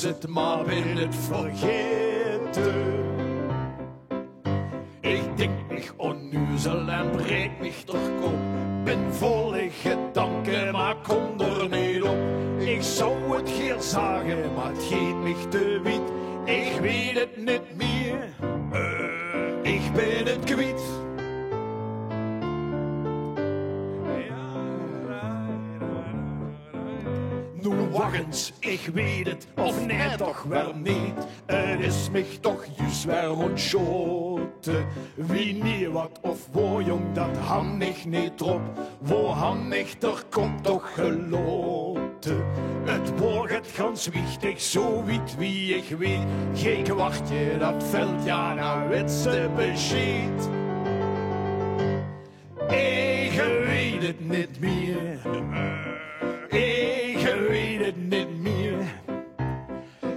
het maar in het vergeten. Ik denk mich onnuzel en breek mich toch kop. Ben volle gedanken, maar kom er niet op. Ik zou het geer zagen, maar het geet mich te wit. Ik weet het niet meer, ik ben het kwijt. Nu wacht eens, ik weet het, of nee toch wel niet. Het is mich toch juist weer ontschoten. Wie niet wat of wo jong, dat han ik niet op. Wo han ik er komt toch geloten. Het wordt het gans wichtig, zo wit wie ik weet. Geen wachtje, dat veld ja naar witste beschiet. Ik weet het niet meer. Ik weet het niet meer.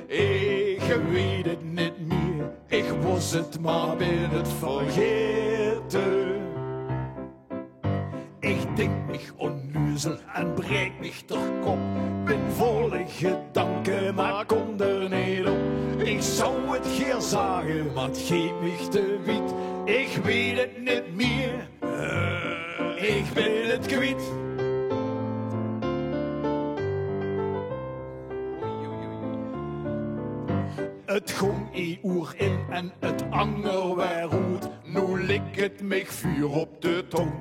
Ik weet het niet meer. Ik was het maar ben het vergeten. Ik denk mich onnuzel en breek mich toch kop. Ben volle gedanken, maar kom er niet op. Ik zou het geer zagen, maar het geeft mich te wit. Ik weet het niet meer. Ik ben het kwijt. Het gong uur in en het anger weer goed. Nu lik het mich vuur op de tong.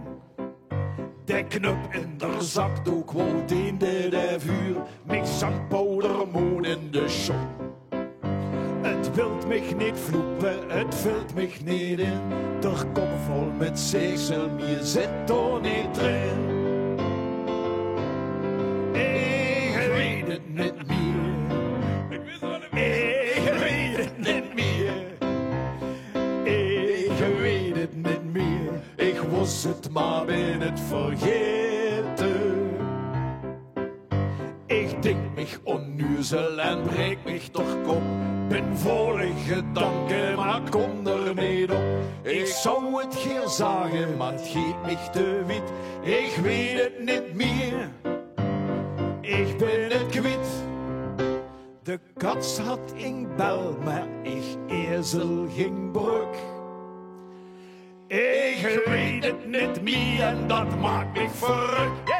De knup in de zakdoek, wo deende de vuur. Mich zandpowder moon in de schon. Het wilt mich niet vloepen, het vult mich niet in. Der kop vol met zeegsel, mir zit er niet erin. Ik weet het niet meer. Ik weet het niet meer. Ik weet het niet meer. Ik was het maar ben het vergeten. Ik denk mich onnuzel en breek mich toch kop. Ben volle gedanken, maar kom er niet op. Ik zou het geer zagen, maar het geeft mich te wit. Ik weet het niet meer. Ik ben het kwijt. De kat had in bel, maar ik ezel ging bruk. Ik weet het niet meer en dat maakt mich verruk.